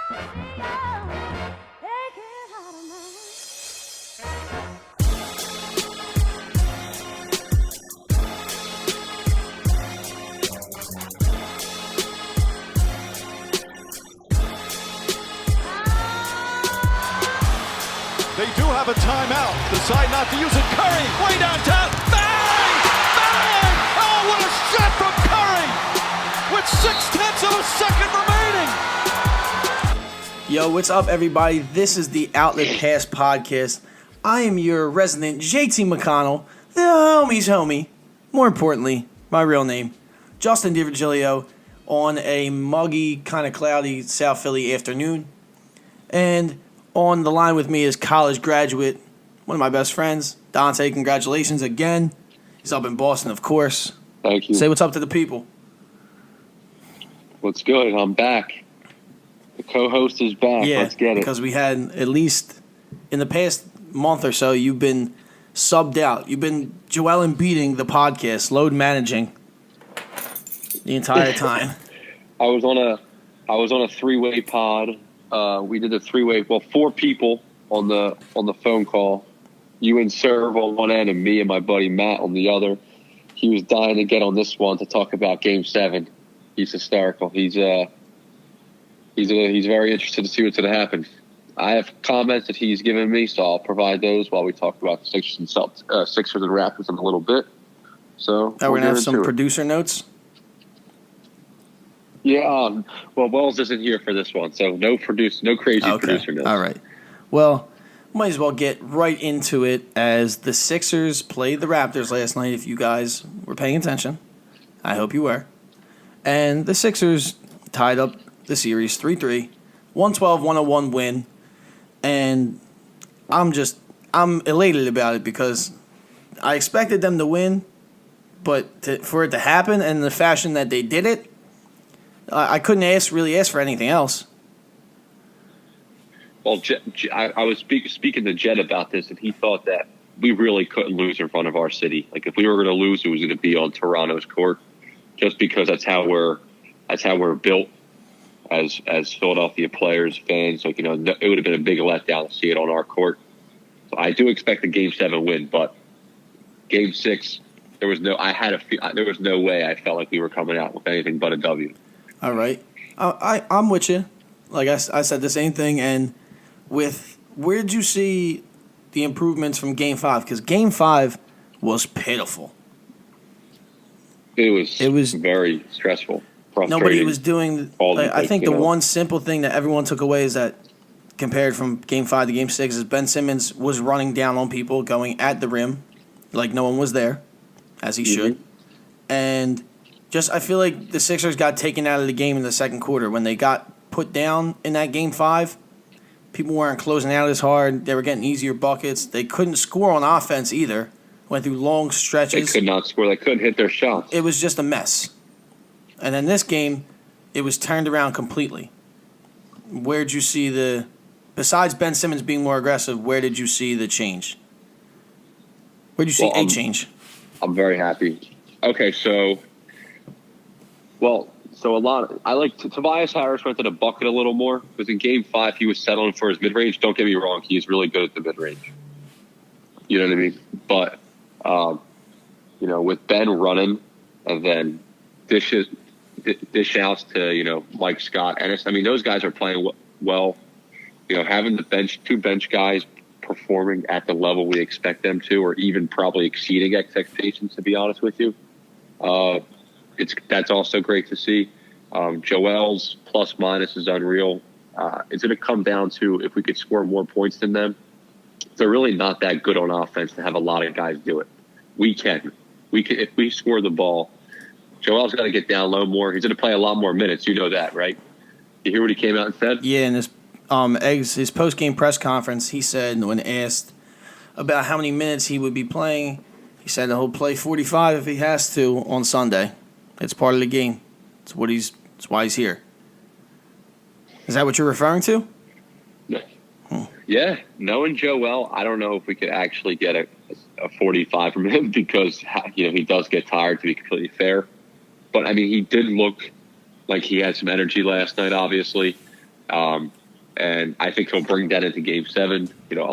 They do have a timeout. Decide not to use it. Curry, way downtown. Bang! Bang! Oh, what a shot from Curry! With 0.6 of a second remaining. Yo, what's up, everybody? This is the Outlet Pass Podcast. I am your resident JT McConnell, the homie's homie. More importantly, my real name, Justin DiVirgilio, on a muggy, kind of cloudy South Philly afternoon. And on the line with me is college graduate, one of my best friends, Dante. Congratulations again. He's up in Boston, of course. Thank you. Say what's up to the people. What's good? I'm back. The co-host is back. Yeah, let's get it. Because we had, at least in the past month or so, you've been subbed out. You've been Joel Embiiding the podcast, load managing the entire time. I was on a three-way pod. We did a three-way. Well, four people on the phone call. You and Serve on one end, and me and my buddy Matt on the other. He was dying to get on this one to talk about Game 7. He's hysterical. He's very interested to see what's going to happen. I have comments that he's given me, so I'll provide those while we talk about the Sixers and Raptors in a little bit. So we're going to have some producer notes. Yeah, well, Wells isn't here for this one, so no crazy producer notes. All right. Well, might as well get right into it as the Sixers played the Raptors last night, if you guys were paying attention. I hope you were. And the Sixers tied up the series 3-3, 112-101 win. And I'm elated about it because I expected them to win, but for it to happen in the fashion that they did it, I couldn't really ask for anything else. Well, I was speaking to Jed about this, and he thought that we really couldn't lose in front of our city. Like, if we were going to lose, it was going to be on Toronto's court, just because that's how we're built as Philadelphia players, fans. Like, it would have been a big letdown to see it on our court. So I do expect a Game 7 win, but Game 6, there was no way I felt like we were coming out with anything but a W. All right. I'm with you. Like I said the same thing. And where did you see the improvements from Game 5? Because Game 5 was pitiful. It was very stressful. Nobody was doing. I think the one simple thing that everyone took away is that compared from Game 5 to Game 6 is Ben Simmons was running down on people, going at the rim like no one was there, as he should. And I feel like the Sixers got taken out of the game in the second quarter. When they got put down in that Game 5, people weren't closing out as hard. They were getting easier buckets. They couldn't score on offense either. Went through long stretches. They could not score. They couldn't hit their shots. It was just a mess. And in this game, it was turned around completely. Where'd you see besides Ben Simmons being more aggressive, where did you see the change? Where'd you see a change? I'm very happy. Okay, so Tobias Harris went to the bucket a little more because in Game 5 he was settling for his mid-range. Don't get me wrong, he's really good at the mid-range. You know what I mean? But with Ben running and then dish outs to Mike Scott, Ennis. I mean, those guys are playing well. Having the two bench guys performing at the level we expect them to, or even probably exceeding expectations. To be honest with you. That's also great to see. Joel's plus minus is unreal. It's going to come down to if we could score more points than them. They're really not that good on offense to have a lot of guys do it. We can. If we score the ball. Joel's got to get down low more. He's going to play a lot more minutes. You know that, right? You hear what he came out and said? Yeah, in his post-game press conference, he said when asked about how many minutes he would be playing, he said he'll play 45 if he has to on Sunday. It's part of the game. It's why he's here. Is that what you're referring to? No. Yeah. Knowing Joel, I don't know if we could actually get a 45 from him because he does get tired, to be completely fair. But I mean, he did look like he had some energy last night. Obviously, And I think he'll bring that into Game 7. You know, a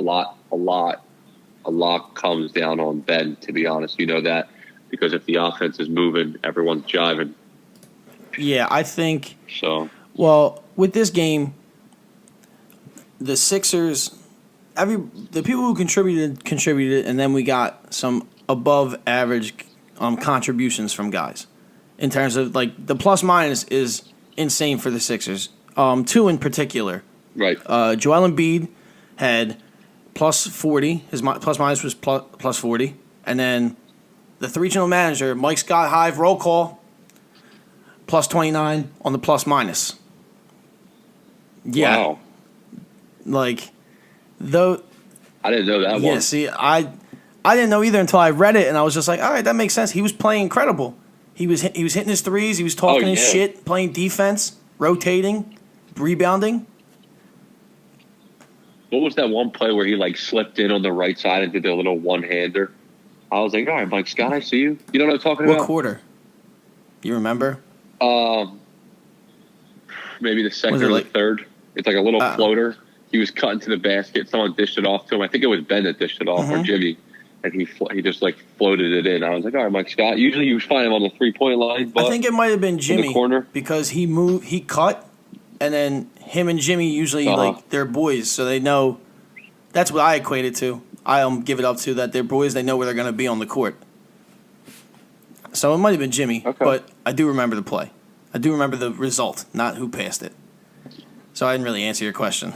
lot comes down on Ben, to be honest. You know that, because if the offense is moving, everyone's jiving. Yeah, I think. So. Well, with this game, the Sixers, the people who contributed, and then we got some above average contributions from guys. In terms of, like, the plus minus is insane for the Sixers. Two in particular. Right. Joel Embiid had plus 40. His plus minus was plus 40. And then the three general manager, Mike Scott Hive, roll call, plus 29 on the plus minus. Yeah. Wow. Like, though. I didn't know that one. Yeah, see, I didn't know either until I read it, and I was just like, all right, that makes sense. He was playing incredible. He was hitting his threes. He was talking his shit, playing defense, rotating, rebounding. What was that one play where he, like, slipped in on the right side and did a little one-hander? I was like, all right, Mike Scott, I see you. You know what I'm talking about? What quarter? You remember? Maybe the second or the third. It's like a little floater. He was cutting to the basket. Someone dished it off to him. I think it was Ben that dished it off, or Jimmy. And he just, like, floated it in. I was like, all right, Mike Scott. Usually you find him on the three-point line. But I think it might have been Jimmy. In the corner. Because he cut, and then him and Jimmy usually, like, they're boys, so they know. That's what I equate it to. I give it up to that they're boys. They know where they're going to be on the court. So it might have been Jimmy, but I do remember the play. I do remember the result, not who passed it. So I didn't really answer your question.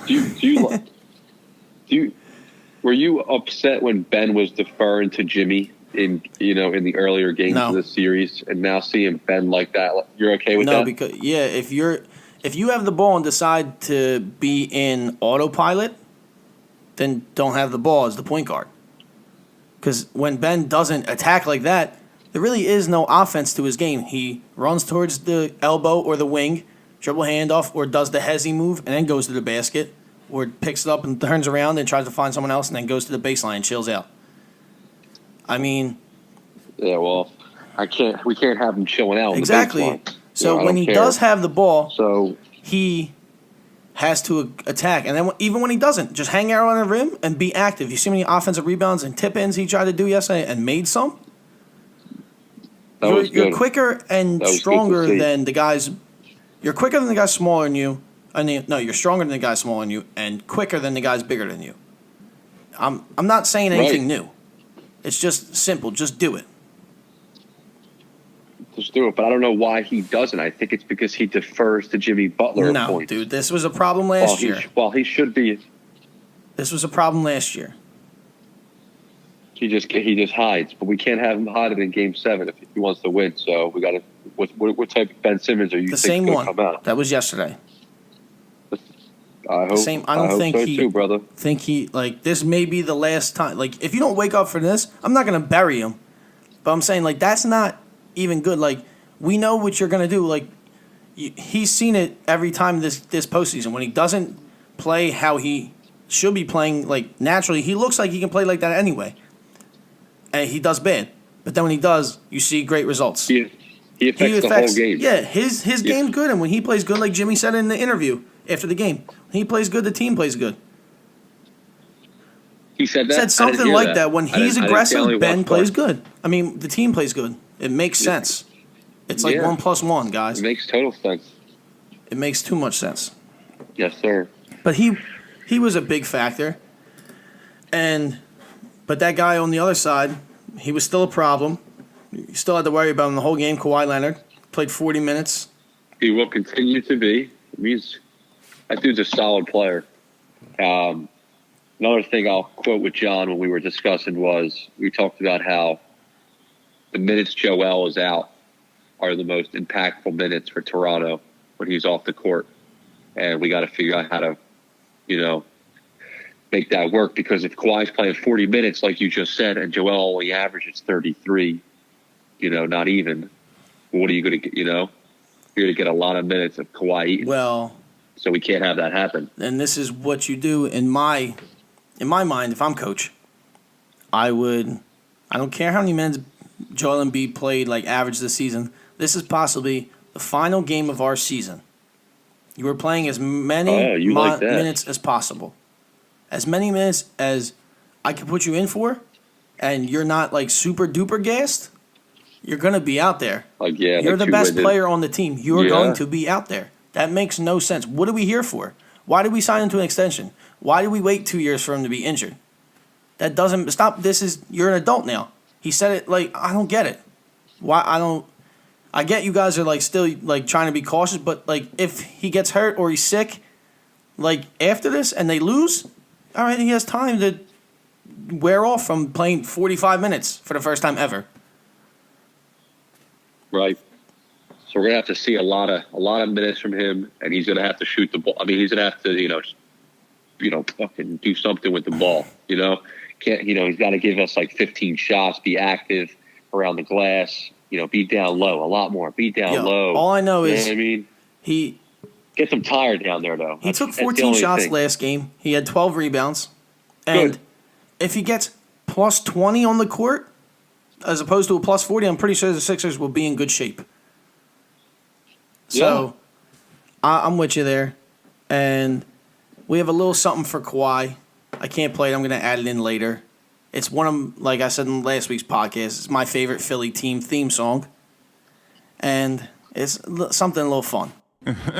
Were you upset when Ben was deferring to Jimmy in the earlier games of the series, and now seeing Ben like that, you're okay with that? No, because if you have the ball and decide to be in autopilot, then don't have the ball as the point guard. Because when Ben doesn't attack like that, there really is no offense to his game. He runs towards the elbow or the wing, dribble handoff, or does the hezzy move and then goes to the basket, or picks it up and turns around and tries to find someone else and then goes to the baseline and chills out. I mean... Yeah, well, we can't have him chilling out. Exactly. So when he does have the ball, he has to attack. And then even when he doesn't, just hang out on the rim and be active. You see how many offensive rebounds and tip-ins he tried to do yesterday and made some? You're quicker and stronger than the guys. You're quicker than the guys smaller than you. You're stronger than the guys smaller than you and quicker than the guys bigger than you. I'm not saying anything new. It's just simple. Just do it. Just do it. But I don't know why he doesn't. I think it's because he defers to Jimmy Butler. No, dude. This was a problem last year. He should be. This was a problem last year. He just hides, but we can't have him hiding in Game 7 if he wants to win. So we got to. What type of Ben Simmons are you? The same one. Come out? That was yesterday. I hope. I don't think so too, brother. Think this may be the last time. Like, if you don't wake up for this, I'm not gonna bury him. But I'm saying, like, that's not even good. Like, we know what you're gonna do. Like, he's seen it every time this postseason. When he doesn't play how he should be playing, like, naturally, he looks like he can play like that anyway. And he does bad. But then when he does, you see great results. He affects the whole game. Yeah, his game's good. And when he plays good, like Jimmy said in the interview after the game, when he plays good, the team plays good. He said that? Said something like that. When he's aggressive, Ben plays good. I mean, the team plays good. It makes sense. It's like 1 + 1, guys. It makes total sense. It makes too much sense. Yes, sir. But he was a big factor. But that guy on the other side, he was still a problem. You still had to worry about him the whole game. Kawhi Leonard played 40 minutes. He will continue to be. That dude's a solid player. Another thing I'll quote with John when we were discussing was we talked about how the minutes Joel is out are the most impactful minutes for Toronto when he's off the court. And we got to figure out how to, make that work, because if Kawhi's playing 40 minutes, like you just said, and Joel only averages 33, not even, what are you going to get, You're going to get a lot of minutes of Kawhi eating. Well, so we can't have that happen. And this is what you do in my mind. If I'm coach, I don't care how many minutes Joel Embiid played, like average this season. This is possibly the final game of our season. You were playing as many minutes as possible. As many minutes as I can put you in for, and you're not like super duper gassed, you're going to be out there. You're the best player on the team. You're going to be out there. That makes no sense. What are we here for? Why did we sign him to an extension? Why did we wait 2 years for him to be injured? That doesn't stop. You're an adult now. He said it like, I don't get it. I get you guys are like still like trying to be cautious, but like if he gets hurt or he's sick, like after this and they lose, all right, he has time to wear off from playing 45 minutes for the first time ever. Right. So we're gonna have to see a lot of minutes from him, and he's gonna have to shoot the ball. I mean, he's gonna have to fucking do something with the ball. He's got to give us like 15 shots, be active around the glass. Be down low a lot more. Be down low. All I know is, I mean, he gets him tired down there though. He took 14 shots last game. He had 12 rebounds, and if he gets plus 20 on the court as opposed to a plus 40, I'm pretty sure the Sixers will be in good shape. So, I'm with you there, and we have a little something for Kawhi. I can't play it. I'm going to add it in later. It's one of, like I said in last week's podcast, it's my favorite Philly team theme song. And it's something a little fun. I'm a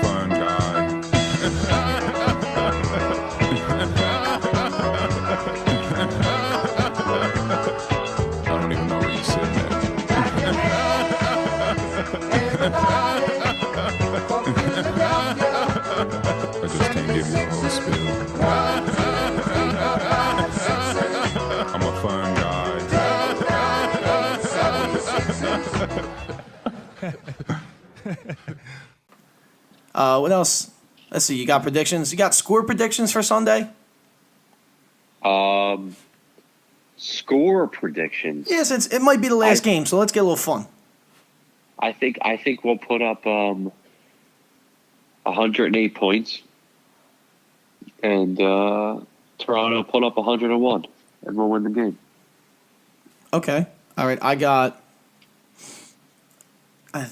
fun guy. I don't even know where you're sitting at. I just can't give you a whole spiel. I'm a fun guy. What else? Let's see. You got predictions? You got score predictions for Sunday? Score predictions. Yeah, since it might be the last game, so let's get a little fun. I think we'll put up 108 points, and Toronto put up 101, and we'll win the game. Okay. All right. I got. I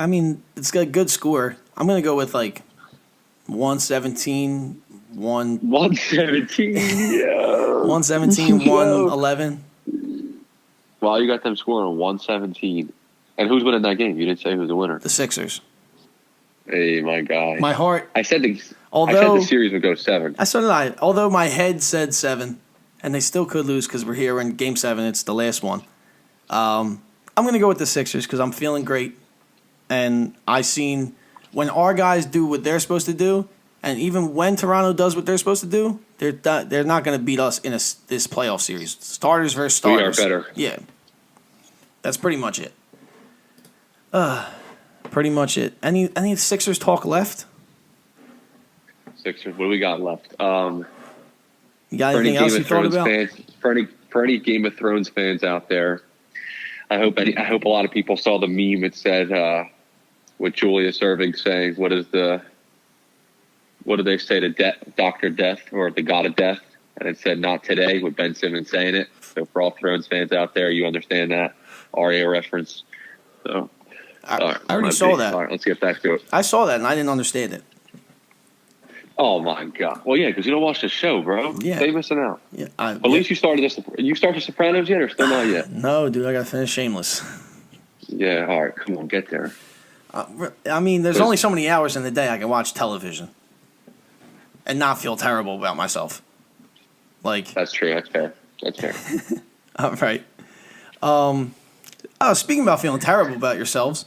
mean, it's a good score. I'm gonna go with like 117, 117, yeah. 117, 111. Well, you got them scoring 117. And who's winning that game? You didn't say who's the winner. The Sixers. Hey, my guy. My heart. I said the series would go 7. So did I. Although my head said 7, and they still could lose because we're here in Game 7. It's the last one. I'm going to go with the Sixers because I'm feeling great. And I've seen when our guys do what they're supposed to do, and even when Toronto does what they're supposed to do, they're not going to beat us in this playoff series. Starters versus starters. We are better. Yeah. That's pretty much it. Pretty much it. Any Sixers talk left? Sixers. What do we got left? You got anything else you thought about? For any Game of Thrones fans out there, I hope a lot of people saw the meme that said, with Julius Erving saying, what do they say to Dr. Death or the God of Death? And it said, not today, with Ben Simmons saying it. So for all Thrones fans out there, you understand that. Arya reference. So I already saw that. All right, let's get back to it. I saw that, and I didn't understand it. Oh, my God. Well, yeah, because you don't watch the show, bro. Yeah. They're missing out. Yeah, at least you started this. You started The Sopranos yet or still not yet? No, dude, I got to finish Shameless. Yeah, all right. Come on, get there. I mean, there's only so many hours in the day I can watch television and not feel terrible about myself. That's true. That's fair. All right. Speaking about feeling terrible about yourselves,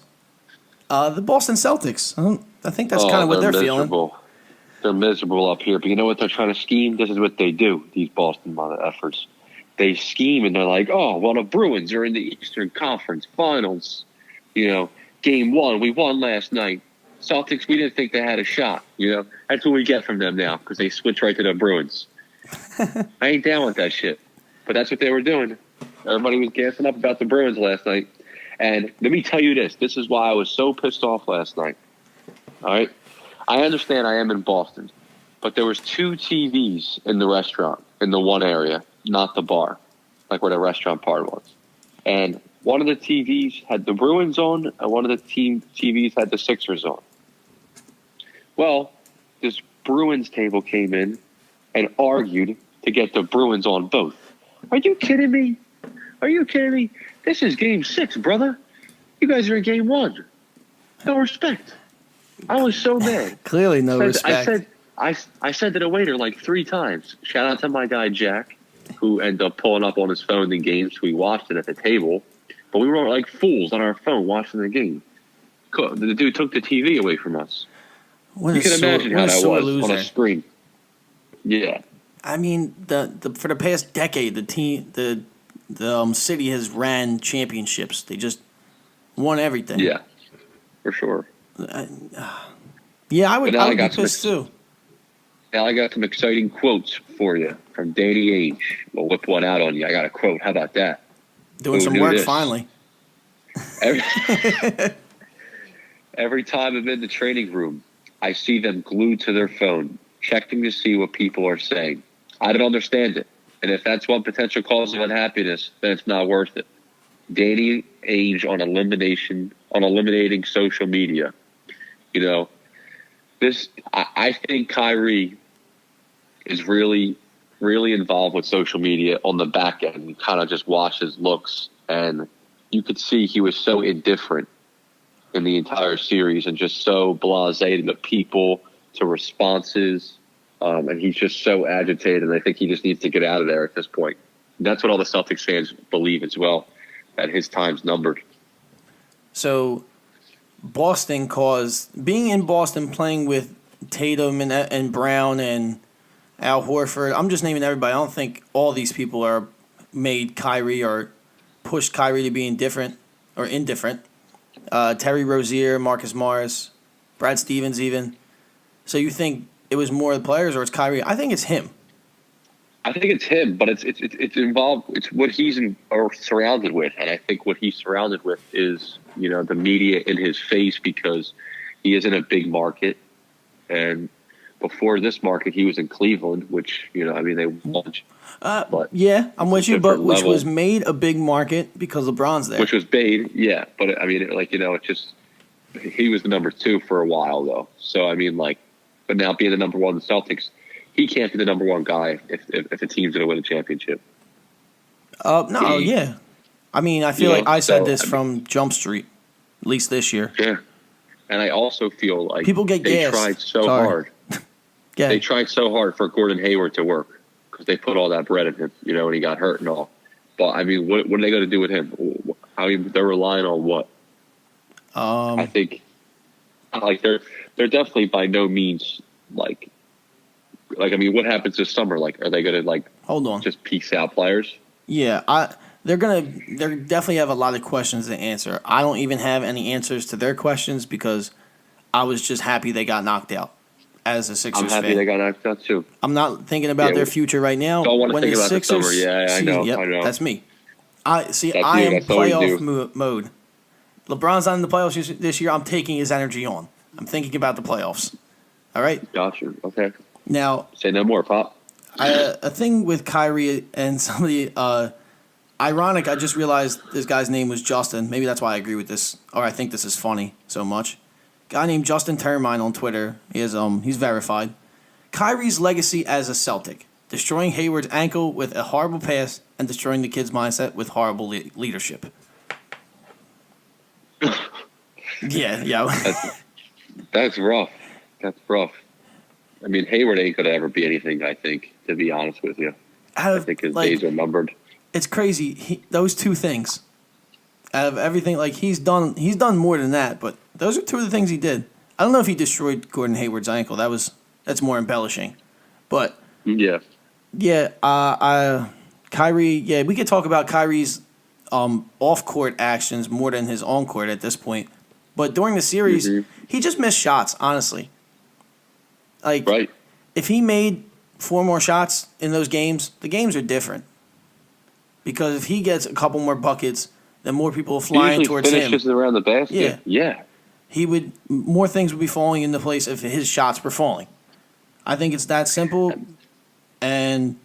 the Boston Celtics. I think that's kind of what they're feeling. They're miserable up here, but you know what they're trying to scheme? This is what they do, these Boston mother efforts. They scheme and they're like, oh, well, the Bruins are in the Eastern Conference Finals. Game 1, we won last night. Celtics, we didn't think they had a shot. That's what we get from them now because they switch right to the Bruins. I ain't down with that shit. But that's what they were doing. Everybody was gassing up about the Bruins last night. And let me tell you this. This is why I was so pissed off last night. All right? I understand I am in Boston, but there was 2 TVs in the restaurant in the one area, not the bar. like where the restaurant part was. And one of the TVs had the Bruins on, and one of the TVs had the Sixers on. Well, this Bruins table came in and argued to get the Bruins on both. Are you kidding me? Are you kidding me? This is game 6, brother. You guys are in game 1. No respect. I was so mad. Clearly no respect. I said to the waiter like 3 times. Shout out to my guy Jack, who ended up pulling up on his phone the game, so we watched it at the table. But we were like fools on our phone watching the game. The dude took the TV away from us. You can imagine how that was on a screen. Yeah. I mean, for the past decade, the city has ran championships. They just won everything. Yeah, for sure. Yeah, I would be pissed too. Now I got some exciting quotes for you from Danny Ainge. We'll whip one out on you. I got a quote. How about that? Doing some work finally. Every time I'm in the training room, I see them glued to their phone, checking to see what people are saying. I don't understand it. And if that's one potential cause of unhappiness, then it's not worth it. Danny Ainge on eliminating social media. You know, I think Kyrie is really, really involved with social media on the back end. You kind of just watch his looks, and you could see he was so indifferent in the entire series and just so blasé to people, to responses, and he's just so agitated, and I think he just needs to get out of there at this point. And that's what all the Celtics fans believe as well, that his time's numbered. So Boston being in Boston, playing with Tatum and Brown and Al Horford, I'm just naming everybody. I don't think all these people are made Kyrie or pushed Kyrie to be indifferent. Terry Rozier, Marcus Morris, Brad Stevens even. So you think it was more the players or it's Kyrie? I think it's him. I think it's him, but it's involved. It's what he's surrounded with, and I think what he's surrounded with is, you know, the media in his face, because he is in a big market, and before this market, he was in Cleveland, which, you know, I mean, they won. But yeah, I'm with you, but which was made a big market because LeBron's there. Which was made, yeah, but I mean, like, you know, it just, he was the number 2 for a while though. So I mean, like, but now being the number 1 in the Celtics, he can't be the number 1 guy if a team's going to win a championship. No, yeah. I mean, I feel like I said this from Jump Street, at least this year. Yeah. And I also feel like people get gassed. Tried so hard. Yeah. They tried so hard for Gordon Hayward to work because they put all that bread in him, you know, and he got hurt and all. But, I mean, what are they going to do with him? I mean, they're relying on what? I think, like, they're definitely by no means, like, I mean, what happens this summer? Like, are they going to, like, hold on, just piece out players? Yeah, they definitely have a lot of questions to answer. I don't even have any answers to their questions because I was just happy they got knocked out as a Sixers fan. I'm happy they got knocked out too. I'm not thinking about their future right now. Don't want to think about the summer. Yeah, I know. Yep, I know. That's me. I am playoff mode. LeBron's not in the playoffs this year. I'm taking his energy on. I'm thinking about the playoffs. All right? Gotcha. Okay. Now, say no more, Pop. A thing with Kyrie and somebody ironic, I just realized this guy's name was Justin. Maybe that's why I agree with this, or I think this is funny so much. Guy named Justin Termine on Twitter. He's verified. Kyrie's legacy as a Celtic, destroying Hayward's ankle with a horrible pass and destroying the kid's mindset with horrible leadership. Yeah. That's rough. That's rough. I mean, Hayward ain't gonna ever be anything, I think, to be honest with you. I think his days are numbered. It's crazy. Those two things, out of everything, like he's done more than that. But those are two of the things he did. I don't know if he destroyed Gordon Hayward's ankle. That's more embellishing. But yeah. Kyrie. Yeah, we could talk about Kyrie's off-court actions more than his on-court at this point. But during the series, he just missed shots. Honestly, like right. If he made 4 more shots in those games, the games are different. Because if he gets a couple more buckets, then more people will fly in towards him. Finishes around the basket. Yeah. More things would be falling into place if his shots were falling. I think it's that simple. And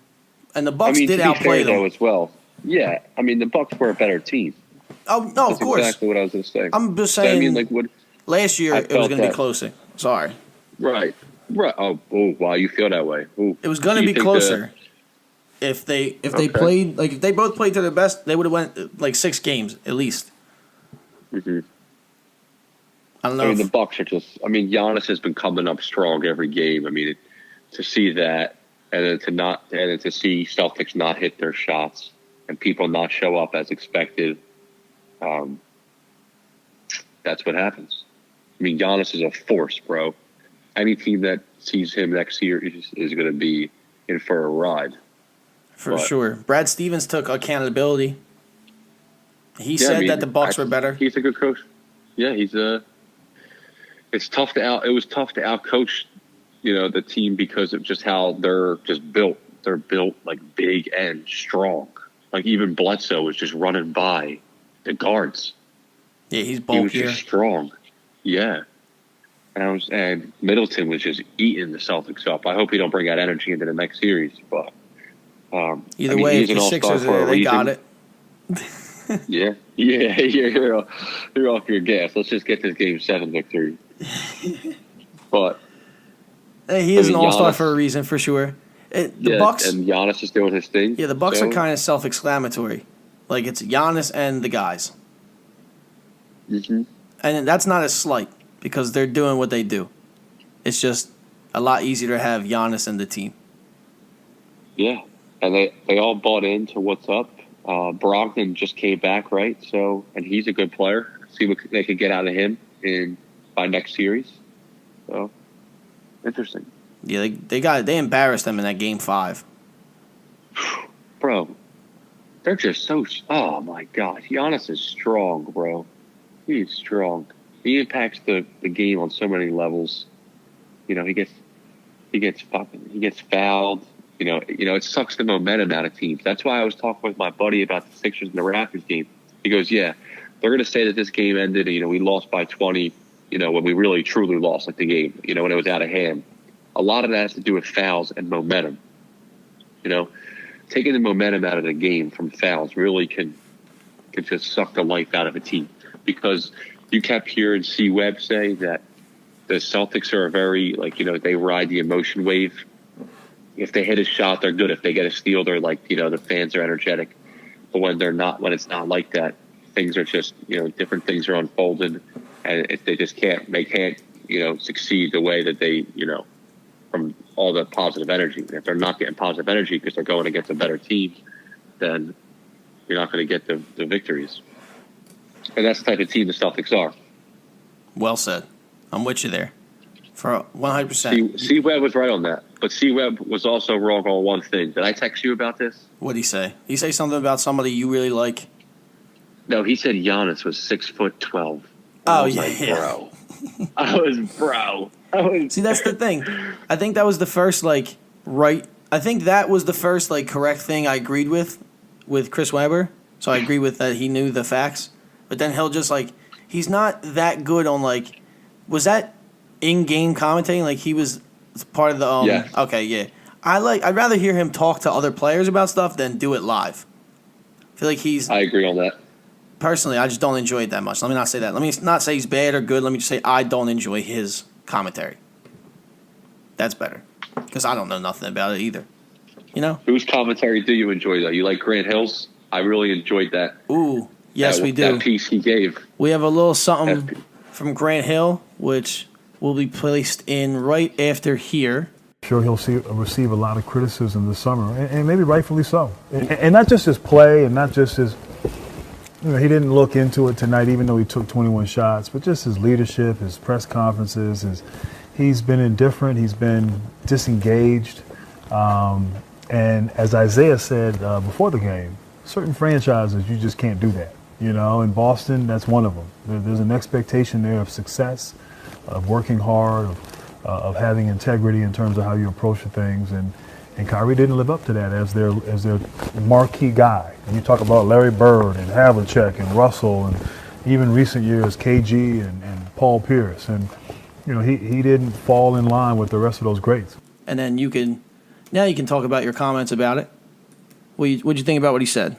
the Bucks did outplay them as well. Yeah, I mean the Bucks were a better team. Oh no, That's of course. exactly what I was going to say. I'm just But I saying. mean, like, what? Last year I it was felt going to be that. closer. Sorry, Right. Oh, wow, you feel that way. Ooh. it was going to You be think closer. If they Okay. played if they both played to their best, they would have went like 6 games at least. Mhm. I don't know. I mean, the If, Bucks are just. I mean, Giannis has been coming up strong every game. I mean, to see that, and then to see Celtics not hit their shots, and people not show up as expected. That's what happens. I mean, Giannis is a force, bro. Any team that sees him next year is going to be in for a ride. for sure, Brad Stevens took accountability. He Yeah, said I mean, that the Bucks were better. He's a good coach. Yeah, he's a. It's tough to out. It was tough to outcoach, the team because of just how they're just built. They're built like big and strong. Like even Bledsoe was just running by the guards. Yeah, he's He was bulkier. just strong. Yeah. And Middleton was just eating the Celtics up. I hope he don't bring that energy into the next series. But Either way, if he's an the all-star Sixers for a they got reason. it. Yeah. You're off your gas. Let's just get this Game 7 victory. But Hey, he is an all-star Giannis- for a reason, for sure. The Bucks, and Giannis is doing his thing. yeah, the Bucks so, are kind of self-exclamatory. Like it's Giannis and the guys, Mhm. and that's not a slight because they're doing what they do. It's just a lot easier to have Giannis and the team. Yeah, and they all bought into what's up. Brogdon just came back, right? So, and he's a good player. See what they could get out of him by next series. So, interesting, Yeah, they embarrassed them in that game 5. bro. They're just so. Oh my God, Giannis is strong, bro. He's strong. He impacts the game on so many levels. He gets fouled. It sucks the momentum out of teams. That's why I was talking with my buddy about the Sixers and the Raptors game. He goes, yeah, they're going to say that this game ended, we lost by 20, when we really truly lost like the game, when it was out of hand. A lot of that has to do with fouls and momentum. Taking the momentum out of the game from fouls really can just suck the life out of a team. Because you kept hearing C. Webb say that the Celtics are they ride the emotion wave. If they hit a shot, they're good. If they get a steal, they're the fans are energetic. But when it's not like that, things are just, different things are unfolding, and if they can't, succeed the way that they, from all the positive energy. If they're not getting positive energy because they're going against a better team, then you're not going to get the victories. And that's the type of team the Celtics are. Well said. I'm with you there. For 100%. C. Webb was right on that. But C. Webb was also wrong on one thing. Did I text you about this? What'd he say? He say something about somebody you really like? No, he said Giannis was 6'12". Oh, I was yeah, like, yeah. bro. I was See, that's the thing. I think that was the first, right. I think that was the first, correct thing I agreed with Chris Webber. So I agree with that he knew the facts. But then he'll just, he's not that good on, was that in-game commentating? He was part of the, Yeah. Okay, yeah. I'd rather hear him talk to other players about stuff than do it live. I feel like I agree on that. personally, I just don't enjoy it that much. Let me not say that. Let me not say he's bad or good. Let me just say I don't enjoy his commentary. That's better. Because I don't know nothing about it either. Whose commentary do you enjoy, though? You like Grant Hill's? I really enjoyed that. Ooh, yes, we do. That piece he gave. We have a little something from Grant Hill, which will be placed in right after here. Sure, he'll receive a lot of criticism this summer, and maybe rightfully so. And not just his play, and not just his, he didn't look into it tonight, even though he took 21 shots, but just his leadership, his press conferences, he's been indifferent, he's been disengaged. And as Isaiah said before the game, certain franchises, you just can't do that. In Boston, that's one of them. There's an expectation there of success, of working hard, of having integrity in terms of how you approach things, and Kyrie didn't live up to that as their marquee guy. And you talk about Larry Bird and Havlicek and Russell, and even recent years KG and Paul Pierce, and he didn't fall in line with the rest of those greats. And then you can talk about your comments about it. What'd you think about what he said?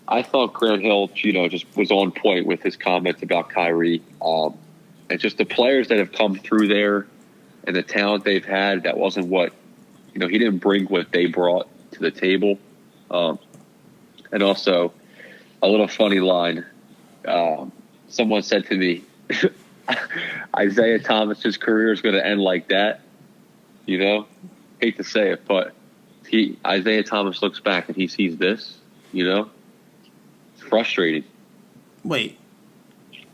I thought Grant Hill, just was on point with his comments about Kyrie. And just the players that have come through there and the talent they've had, that wasn't what, he didn't bring what they brought to the table. And also, a little funny line. Someone said to me, Isaiah Thomas's career is going to end like that. Hate to say it, but Isaiah Thomas looks back and he sees this, It's frustrating. Wait.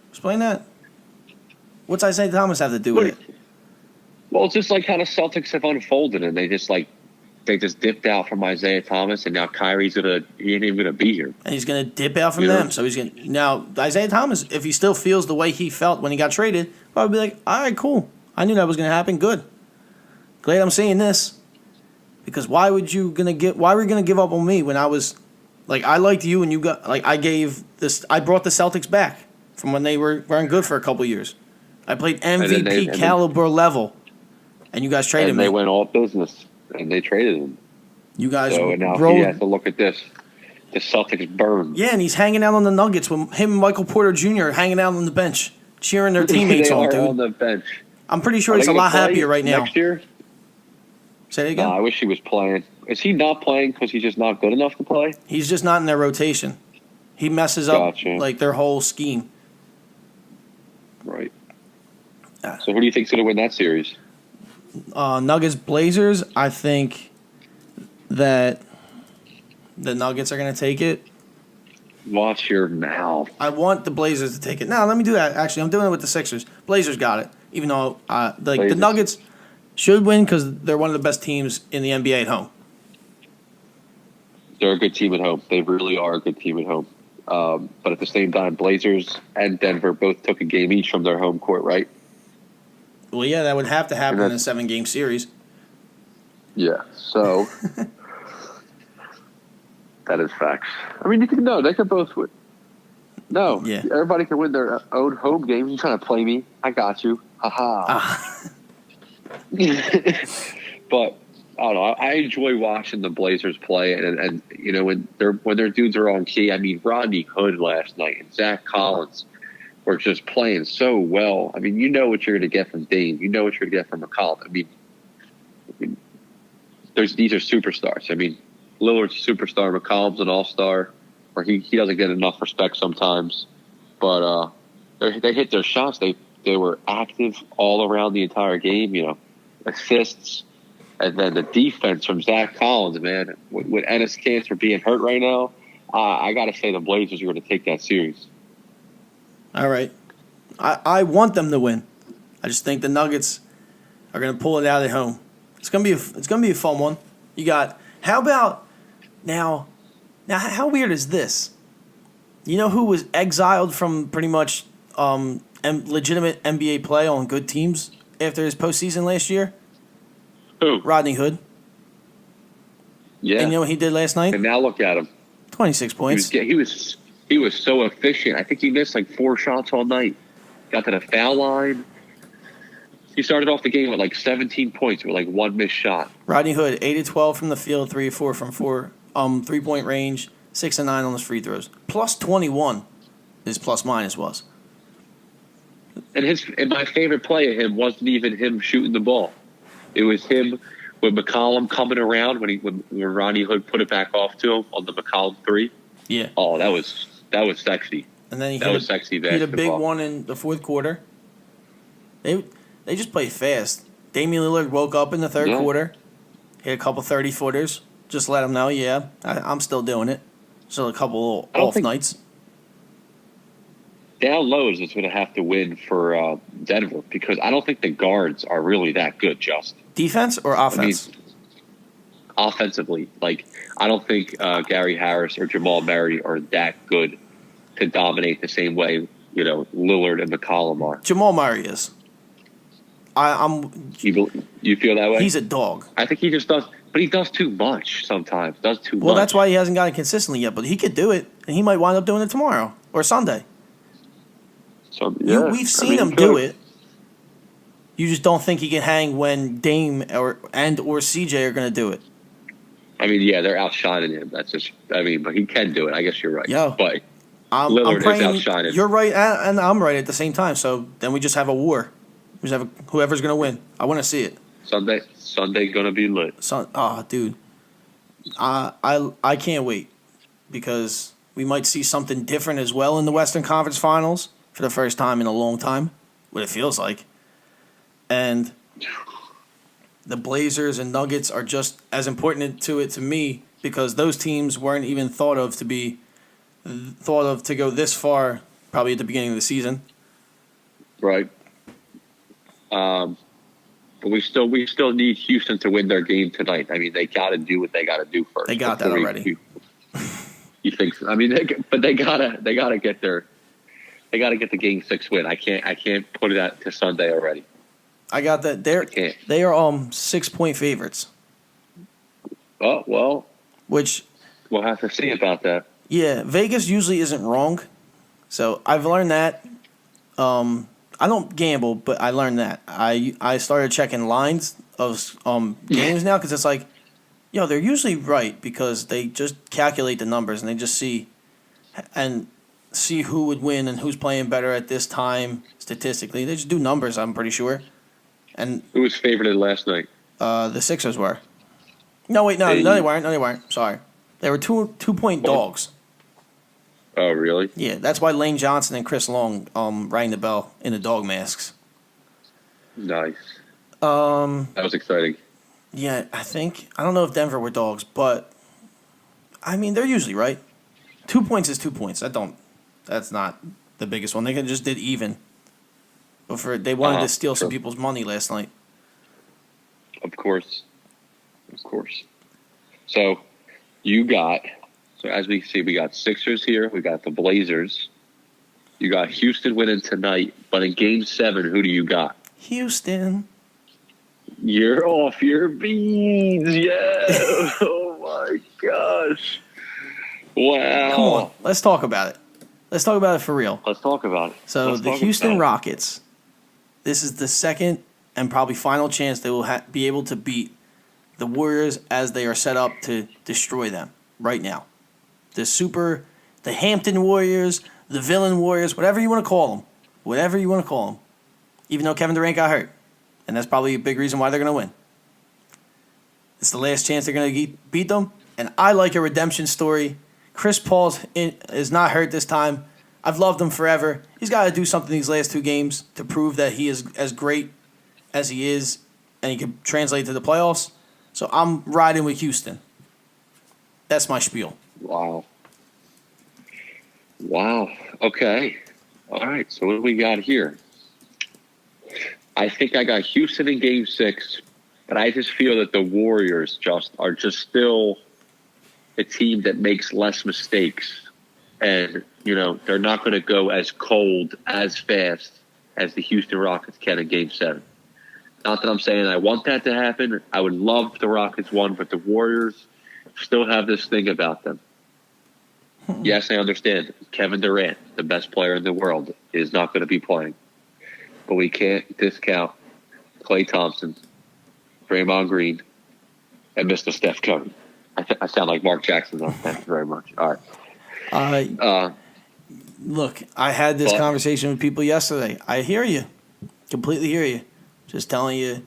Explain that. What's Isaiah Thomas have to do with it? Well, it's just like how the Celtics have unfolded, and they just dipped out from Isaiah Thomas, and now Kyrie's he ain't even gonna be here. And he's gonna dip out from them. So he's gonna now Isaiah Thomas, if he still feels the way he felt when he got traded, probably be like, all right, cool. I knew that was gonna happen. Good. Glad I'm seeing this. Because why were you gonna give up on me when I was like, I liked you and you got like I brought the Celtics back from when they weren't good for a couple years. I played MVP caliber level, and you guys traded me. They went all business, and they traded him. You guys and now rolled. He has to look at this. The Celtics burn. Yeah, and he's hanging out on the Nuggets with him and Michael Porter Jr. hanging out on the bench, cheering their teammates they on, are dude. on the bench. I'm pretty sure he's a lot happier right now. Next year? Say it again? I wish he was playing. Is he not playing because he's just not good enough to play? He's just not in their rotation. He messes up like their whole scheme. Right. So who do you think's going to win that series? Nuggets Blazers. I think that the Nuggets are going to take it. Watch your mouth. I want the Blazers to take it. No, let me do that. Actually, I'm doing it with the Sixers. Blazers got it. Even though the Nuggets should win because they're one of the best teams in the NBA at home. They're a good team at home. They really are a good team at home. But at the same time, Blazers and Denver both took a game each from their home court, right? Well, yeah, that would have to happen in a 7-game series. Yeah, so that is facts. I mean, they could both win. No, yeah. Everybody can win their own home games. You're trying to play me. I got you. Ha-ha. But I don't know. I enjoy watching the Blazers play, and when their dudes are on key. I mean, Rodney Hood last night and Zach Collins were just playing so well. I mean, you know what you're going to get from Dame. You know what you're going to get from McCollum. I mean, these are superstars. I mean, Lillard's a superstar. McCollum's an all-star, where he doesn't get enough respect sometimes. But they hit their shots. They were active all around the entire game. Assists. And then the defense from Zach Collins, man, with Enes Kanter being hurt right now, I got to say the Blazers are going to take that series. All right. I want them to win. I just think the Nuggets are going to pull it out at home. It's going to be a fun one. You got how about now how weird is this? You know who was exiled from pretty much legitimate NBA play on good teams after his postseason last year? Who? Rodney Hood. Yeah. And you know what he did last night? And now look at him. 26 points. He was so efficient. I think he missed like 4 shots all night. Got to the foul line. He started off the game with like 17 points with like 1 missed shot. Rodney Hood, 8-12 from the field, 3-4 from 4 3-point range, 6-9 on his free throws. Plus 21 his plus minus was. And my favorite play of him wasn't even him shooting the ball. It was him with McCollum coming around when Rodney Hood put it back off to him on the McCollum 3. Yeah. Oh, that was sexy. And then he sexy. He had a big one in the fourth quarter. They just played fast. Damian Lillard woke up in the third quarter, hit a couple 30-footers. Just let him know, I'm still doing it. So a couple off nights. Down low is going to have to win for Denver because I don't think the guards are really that good, Just. Defense or offense? I mean, offensively. Like, I don't think Gary Harris or Jamal Murray are that good to dominate the same way, Lillard and McCollum are. Jamal Murray is. You feel that way? He's a dog. I think he just does, but he does too much sometimes. Well, that's why he hasn't got it consistently yet, but he could do it, and he might wind up doing it tomorrow or Sunday. So we've seen him do it. You just don't think he can hang when Dame or CJ are going to do it. I mean, yeah, they're outshining him. That's just. I mean, but he can do it. I guess you're right. Yo, But I'm Lillard is praying outshining. you're right and I'm right at the same time. So then we just have a war. We just have whoever's gonna win. I want to see it. Sunday gonna be lit. So, dude, I can't wait because we might see something different as well in the Western Conference Finals for the first time in a long time. What it feels like, and the Blazers and Nuggets are just as important to me because those teams weren't even thought of to go this far probably at the beginning of the season. Right. But we still need Houston to win their game tonight. I mean, they got to do what they got to do first. They got that already. You think? So? I mean, they gotta get the Game 6 win. I can't put it out to Sunday already. I got that. They are 6-point favorites. Oh well, Which we'll have to see about that. yeah, Vegas usually isn't wrong. So I've learned that. I don't gamble, but I learned that. I started checking lines of games now because it's like, yo, they're usually right because they just calculate the numbers and they just see who would win and who's playing better at this time statistically. They just do numbers, I'm pretty sure. And Who was favored last night? the Sixers were. No, wait, no, they weren't. No, they weren't. Sorry, they were 2-point dogs. Oh, really? Yeah, that's why Lane Johnson and Chris Long rang the bell in the dog masks. Nice. That was exciting. Yeah, I don't know if Denver were dogs, but I mean they're usually right. 2 points is 2 points. That's not the biggest one. They just did even. But they wanted to steal some people's money last night. Of course. So as we see, we got Sixers here. We got the Blazers. You got Houston winning tonight. But in Game 7, who do you got? Houston. You're off your beans. Yeah. Oh, my gosh. Wow. Come on. Let's talk about it. Let's talk about it for real. Let's talk about it. So the Houston Rockets, this is the second and probably final chance they will be able to beat the Warriors as they are set up to destroy them right now. The Hampton Warriors, the Villain Warriors, whatever you want to call them. Even though Kevin Durant got hurt. And that's probably a big reason why they're going to win. It's the last chance they're going to beat them. And I like a redemption story. Chris Paul is not hurt this time. I've loved him forever. He's got to do something these last 2 games to prove that he is as great as he is and he can translate to the playoffs. So I'm riding with Houston. That's my spiel. Wow. Okay. All right. So what do we got here? I think I got Houston in Game 6, but I just feel that the Warriors are still a team that makes less mistakes. And, they're not going to go as cold, as fast as the Houston Rockets can in Game 7. Not that I'm saying I want that to happen. I would love if the Rockets won, but the Warriors still have this thing about them. Yes, I understand. Kevin Durant, the best player in the world, is not going to be playing. But we can't discount Klay Thompson, Draymond Green, and Mr. Steph Curry. I sound like Mark Jackson, though. Thank you very much. All right. Look, I had this conversation with people yesterday. I hear you. Completely hear you. Just telling you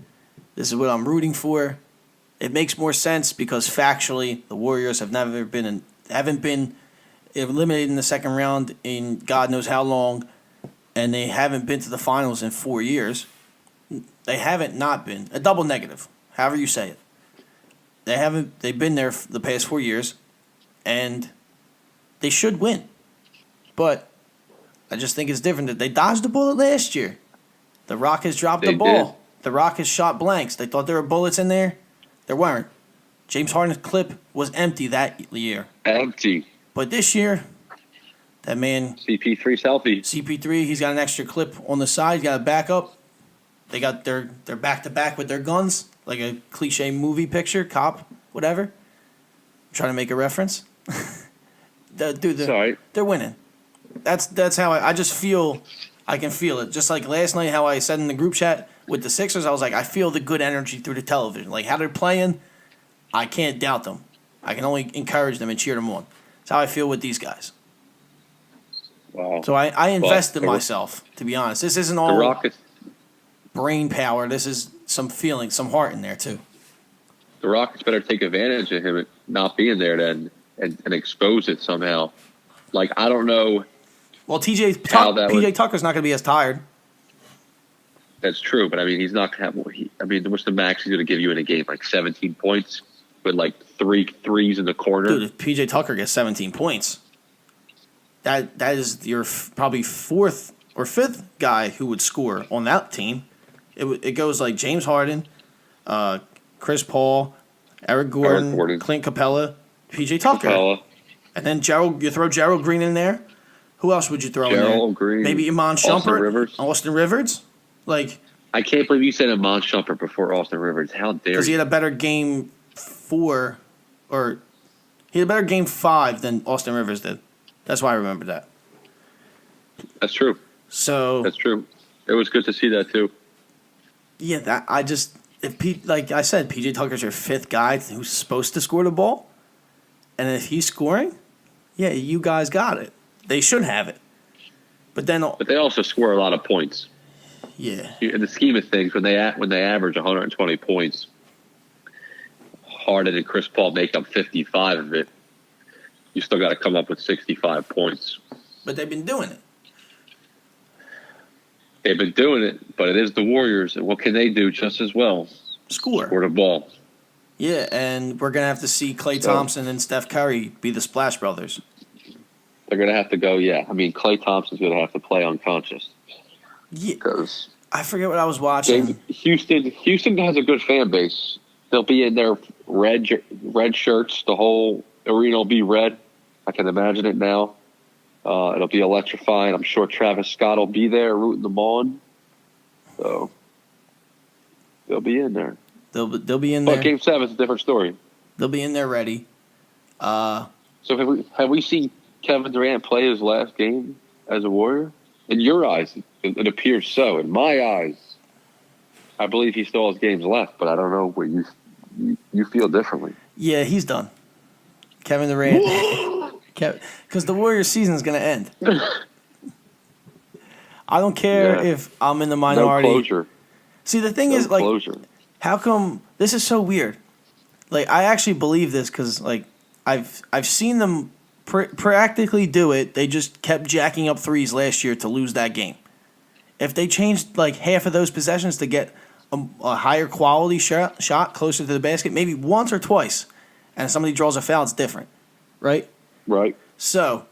this is what I'm rooting for. It makes more sense because factually the Warriors haven't been eliminated in the second round in God knows how long, and they haven't been to the finals in 4 years. They haven't not been. A double negative, however you say it. They've been there for the past 4 years, and they should win. But I just think it's different that they dodged the bullet last year. The Rockets dropped the ball. Did. The Rockets shot blanks. They thought there were bullets in there. There weren't. James Harden's clip was empty that year. Empty. But this year, that man, CP3's healthy. CP3, he's got an extra clip on the side. He's got a backup. They're back to back with their guns, like a cliche movie picture, cop, whatever. I'm trying to make a reference. They're winning. That's how I just feel. I can feel it. Just like last night, how I said in the group chat with the Sixers, I was like, I feel the good energy through the television. Like how they're playing, I can't doubt them. I can only encourage them and cheer them on. That's how I feel with these guys. Wow. So I invest in Well, myself, to be honest. This isn't the all Rockets. brain power. This is some feeling, some heart in there, too. The Rockets better take advantage of him not being there then and expose it somehow. Like, I don't know. Well, How that PJ would- Tucker's not going to be as tired. That's true, but I mean, he's not going to have. I mean, what's the max he's going to give you in a game? Like 17 points with like 3 threes in the corner. Dude, if PJ Tucker gets 17 points, that is your probably fourth or fifth guy who would score on that team. It goes like James Harden, Chris Paul, Eric Gordon, Clint Capella, PJ Tucker. Capella. And then you throw Gerald Green in there. Who else would you throw in there? Gerald Green. Maybe Iman Shumpert. Austin Rivers. Like, I can't believe you said Iman Shumpert before Austin Rivers. How dare because he you? had a better game 4, or he had a better game 5 than Austin Rivers did. That's why I remember that. That's true. So That's true. It was good to see that too. yeah, like I said, PJ Tucker's your fifth guy who's supposed to score the ball, and if he's scoring, yeah, you guys got it. They should have it, but But they also score a lot of points. yeah, In the scheme of things, when they average 120 points, Harden and Chris Paul make up 55 of it. You still got to come up with 65 points. but they've been doing it. They've been doing it, but it is the Warriors, and what can they do just as well? Score. Score the ball. Yeah, and we're gonna have to see Klay So- Thompson and Steph Curry be the Splash Brothers. They're going to have to go, yeah. I mean, Klay Thompson's going to have to play unconscious Yeah, because I forget what I was watching. Houston has a good fan base. They'll be in their red shirts. The whole arena will be red. I can imagine it now. It'll be electrifying. I'm sure Travis Scott will be there rooting them on. So they'll be in there. They'll be in But there. Game 7 is a different story. They'll be in there ready. So have we seen Kevin Durant play his last game as a Warrior? In your eyes, it appears so. In my eyes, I believe he still has games left, but I don't know where you feel differently. Yeah, he's done. Kevin Durant. Because the Warriors season is going to end. I don't care if I'm in the minority. No closure. See, the thing No is, like, closure. how come this is so weird? Like, I actually believe this because, like, I've seen them practically do it. They just kept jacking up threes last year to lose that game. If they changed like half of those possessions to get a higher quality shot closer to the basket, maybe once or twice, and somebody draws a foul, it's different, right? Right. So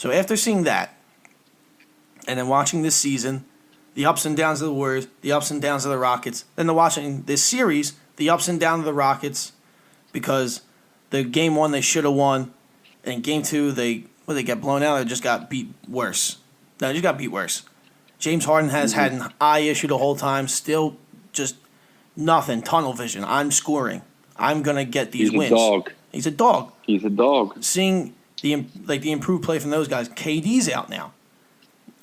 after seeing that, and then watching this season, the ups and downs of the Warriors, the ups and downs of the Rockets, then watching this series, the ups and downs of the Rockets, because the game 1 they should have won, and game 2 they get blown out or just got beat worse. No, they just got beat worse. James Harden has had an eye issue the whole time, still just nothing, tunnel vision. I'm scoring. I'm gonna get these wins. He's a dog. He's a dog. He's a dog. Seeing the improved play from those guys, KD's out now,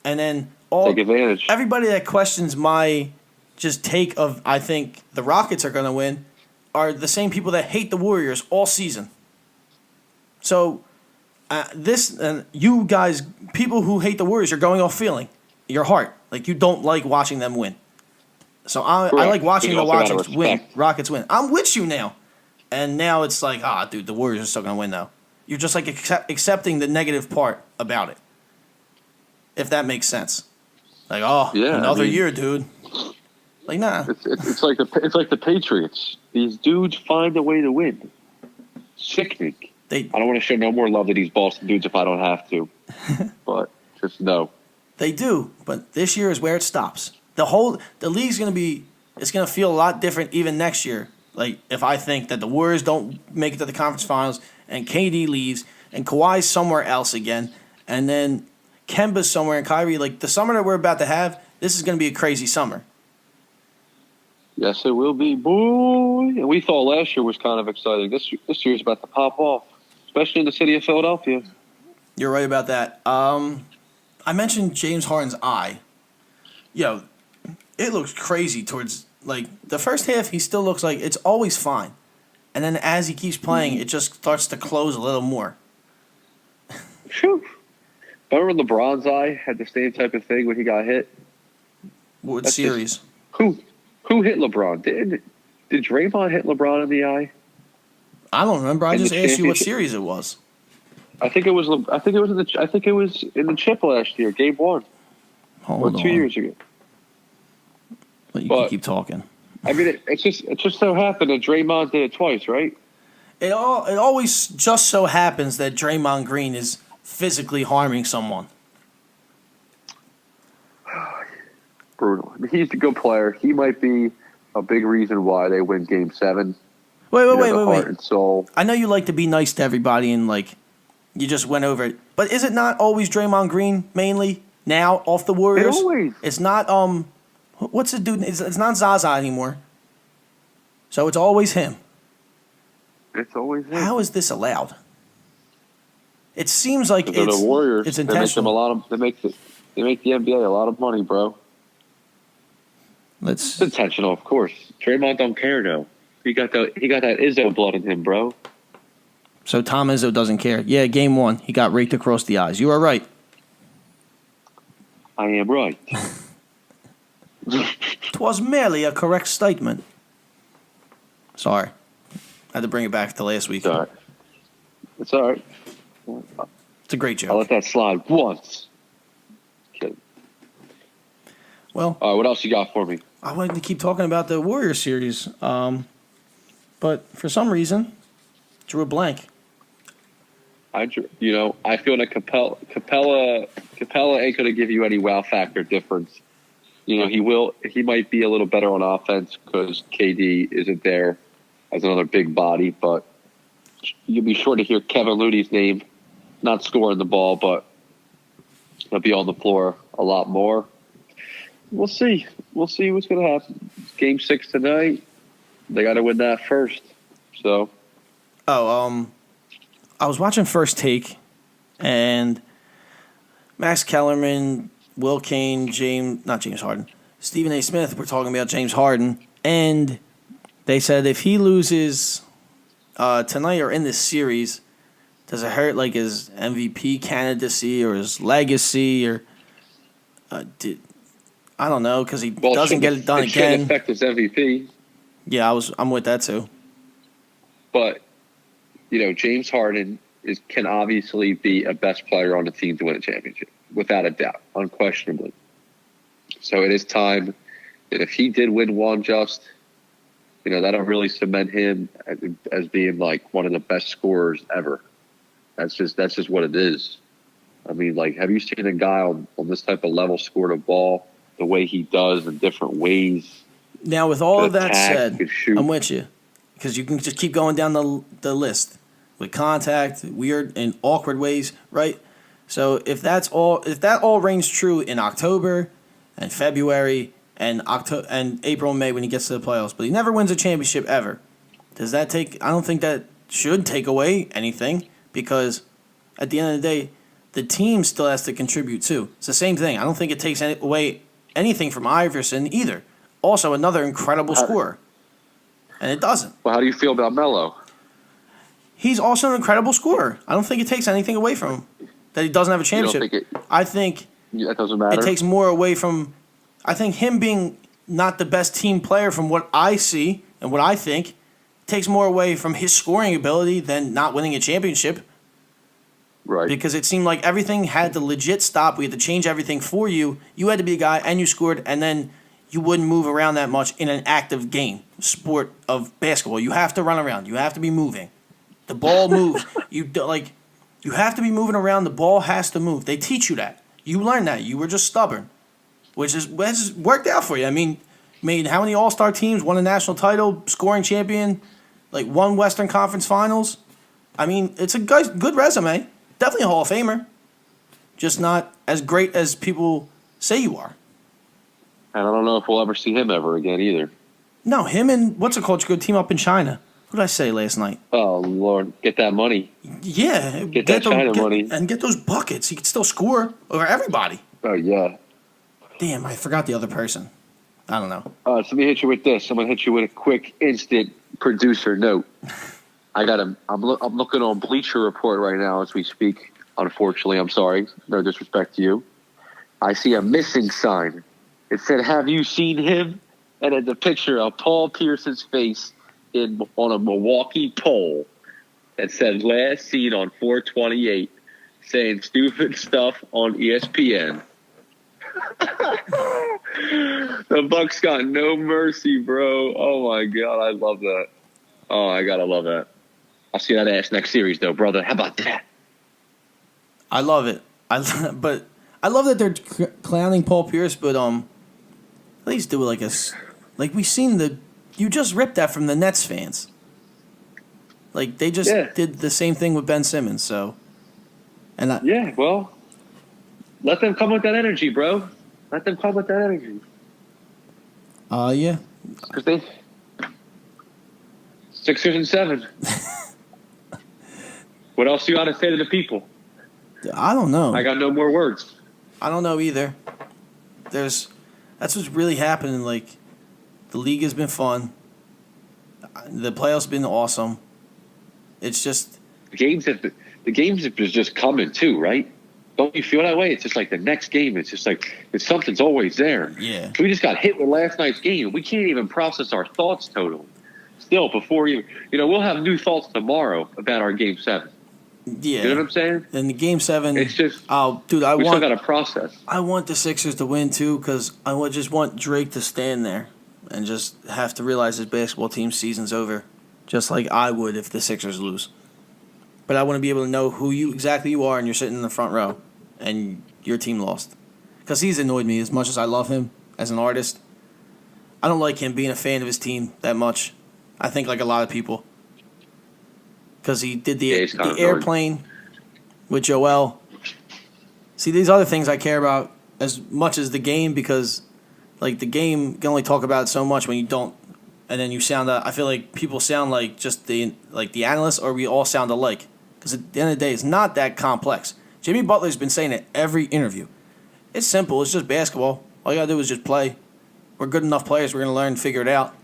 and then Take advantage. everybody that questions my just take of I think the Rockets are going to win are the same people that hate the Warriors all season. So you guys, people who hate the Warriors, are going off feeling your heart, like you don't like watching them win. So I like watching You the also gotta Rockets win. I'm with you now, and now it's like dude, the Warriors are still going to win though. You're just like accepting the negative part about it, if that makes sense. Like, another year, dude. Like, nah. It's like the Patriots. These dudes find a way to win. Sickening. I don't want to show no more love to these Boston dudes if I don't have to. But just no. They do, but this year is where it stops. The league's gonna it's gonna feel a lot different even next year. Like if I think that the Warriors don't make it to the conference finals and KD leaves and Kawhi's somewhere else again, and then Kemba's somewhere and Kyrie, like the summer that we're about to have, this is gonna be a crazy summer. Yes, it will be. Boy. And we thought last year was kind of exciting. This year's about to pop off, especially in the city of Philadelphia. You're right about that. I mentioned James Harden's eye. Yo, it looks crazy towards, like, the first half, he still looks like it's always fine. and then as he keeps playing, it just starts to close a little more. Phew. Remember LeBron's eye had the same type of thing when he got hit? What That's series? Who hit LeBron? Did Draymond hit LeBron in the eye? I don't remember. I In just the asked you what championship? series it was. I think it was in the chip last year, Game 1, Hold or on. 2 years ago. But you But- can keep talking. I mean, it just so happened that Draymond did it twice, right? It always just so happens that Draymond Green is physically harming someone. Brutal. I mean, he's a good player. He might be a big reason why they win Game 7. Wait, The wait. heart and soul. I know you like to be nice to everybody and like you just went over it, but is it not always Draymond Green mainly now off the Warriors? It always. It's not what's the dude? It's not Zaza anymore. So it's always him. It's always him. How is this allowed? It seems like They're the Warriors. it's They make them intentional. they make the NBA a lot of money, bro. It's It's intentional, of course. Draymond don't care though. He got that Izzo blood in him, bro. so Tom Izzo doesn't care. Yeah, Game 1, he got raked across the eyes. You are right. I am right. Twas merely a correct statement. Sorry. I had to bring it back to last week. It's all right. It's all right. It's a great I'll joke. let that slide once. Okay. Well, All right, what else you got for me? I wanted to keep talking about the Warriors series, but for some reason, drew a blank. I feel like Capella ain't going to give you any wow factor difference. He might be a little better on offense because KD isn't there as another big body, but you'll be sure to hear Kevin Looney's name, not scoring the ball, but he'll be on the floor a lot more. We'll see. We'll see what's going to happen. Game 6 tonight. They got to win that first. So, I was watching First Take, and Max Kellerman, Will Kane, not James Harden, Stephen A. Smith were talking about James Harden, and they said if he loses tonight or in this series, does it hurt like his MVP candidacy or his legacy or I don't know because he doesn't get it done it shouldn't again. affect his MVP. Yeah, I'm with that too. But, James Harden can obviously be a best player on the team to win a championship, without a doubt, unquestionably. So it is time that if he did win one, that'll really cement him as being like one of the best scorers ever. That's just what it is. I mean, like, have you seen a guy on this type of level score the ball the way he does in different ways? Now, with all of that attack, said, could shoot. I'm with you because you can just keep going down the list with contact, weird and awkward ways, right? So if that all reigns true in October and February and April and May when he gets to the playoffs, but he never wins a championship ever, does that take? I don't think that should take away anything because at the end of the day, the team still has to contribute too. It's the same thing. I don't think it takes away anything from Iverson either. Also, another incredible scorer. And it doesn't. Well, how do you feel about Melo? He's also an incredible scorer. I don't think it takes anything away from him that he doesn't have a You don't championship. think I think that doesn't matter? it takes more away from. I think him being not the best team player from what I see and what I think takes more away from his scoring ability than not winning a championship. Right. Because it seemed like everything had to legit stop. We had to change everything for you. You had to be a guy, and you scored, and then you wouldn't move around that much in an active sport of basketball. You have to run around. You have to be moving. The ball moves. You have to be moving around. The ball has to move. They teach you that. You learn that. You were just stubborn, which has worked out for you. I mean, made how many All-Star teams, won a national title, scoring champion, won Western Conference Finals. I mean, it's a good resume. Definitely a Hall of Famer. Just not as great as people say you are. And I don't know if we'll ever see him ever again either. No, him and what's it called? Go team up in China. What did I say last night? Oh, Lord. Get that money. Yeah. Get that China money. And get those buckets. He could still score over everybody. Oh, yeah. Damn, I forgot the other person. I don't know. So let me hit you with this. I'm gonna hit you with a quick, instant producer note. I'm looking on Bleacher Report right now as we speak. Unfortunately, I'm sorry. No disrespect to you. I see a missing sign. It said, "Have you seen him?" And it's a picture of Paul Pierce's face on a Milwaukee pole that said "last seen on 4/28," saying stupid stuff on ESPN. The Bucks got no mercy, bro. Oh my god, I love that. Oh, I gotta love that. I'll see that ass next series, though, brother. How about that? I love it. But I love that they're clowning Paul Pierce, but at least do it like we seen you just ripped that from the Nets fans. Like they just did the same thing with Ben Simmons. So, well, let them come with that energy, bro. Let them come with that energy. Yeah. Because they Sixers and 7. What else you got to say to the people? I don't know. I got no more words. I don't know either. That's what's really happening. Like, the league has been fun. The playoffs have been awesome. It's just The games have just coming too, right? Don't you feel that way? It's just like the next game. It's just like something's always there. Yeah. We just got hit with last night's game. We can't even process our thoughts totally. Still, before we'll have new thoughts tomorrow about our game 7. Yeah. You know what I'm saying? And the game 7, It's just dude, we still got to process. I want the Sixers to win too because I just want Drake to stand there and just have to realize his basketball team season's over, just like I would if the Sixers lose. But I want to be able to know who you are, and you're sitting in the front row, and your team lost. Because he's annoyed me as much as I love him as an artist. I don't like him being a fan of his team that much. I think like a lot of people. Because he did the airplane with Joel. See, these other things I care about as much as the game because, like, the game you can only talk about it so much when you don't, and then you sound. I feel like people sound like just the analysts, or we all sound alike. Because at the end of the day, it's not that complex. Jimmy Butler's been saying it every interview. It's simple. It's just basketball. All you gotta do is just play. We're good enough players. We're gonna learn and figure it out.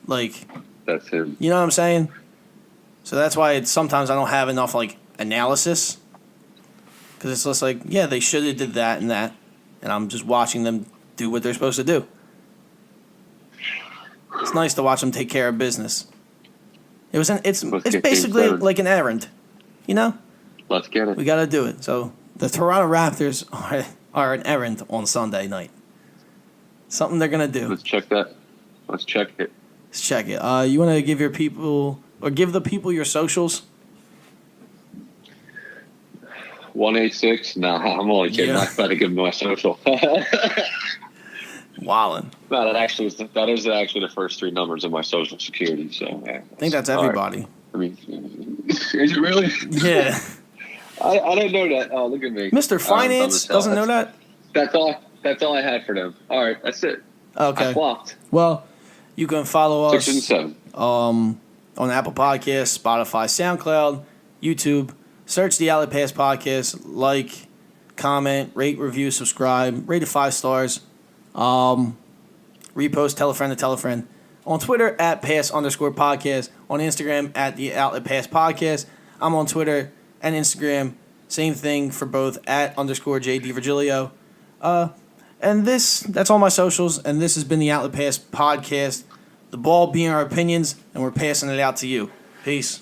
Like, That's him. you know what I'm saying? So that's why sometimes I don't have enough analysis. Because it's just like, yeah, they should have did that, and I'm just watching them do what they're supposed to do. It's nice to watch them take care of business. It's basically like an errand, you know. Let's get it. We got to do it. So the Toronto Raptors are an errand on Sunday night. Something they're gonna do. Let's check that. Let's check it. Let's check it. You want to give your people or give the people your socials? 186. Nah, I'm only kidding. Yeah. I better give them my social. Wallin. No, that is actually the first 3 numbers of my social security. So I think that's everybody. Right. I mean, is it really? Yeah. I didn't know that. Oh, look at me. Mr. Finance doesn't know that? That's all I had for them. All right, that's it. Okay. I flopped. Well, you can follow us 6 and 7. on Apple Podcasts, Spotify, SoundCloud, YouTube. Search the Outlet Pass Podcast. Like, comment, rate, review, subscribe. Rate it 5 stars. Repost, tell a friend to tell a friend. On Twitter, @pass_podcast. On Instagram, @the Outlet Pass Podcast. I'm on Twitter and Instagram. Same thing for both, @_JD Virgilio. And that's all my socials. And this has been the Outlet Pass Podcast. The ball being our opinions, and we're passing it out to you. Peace.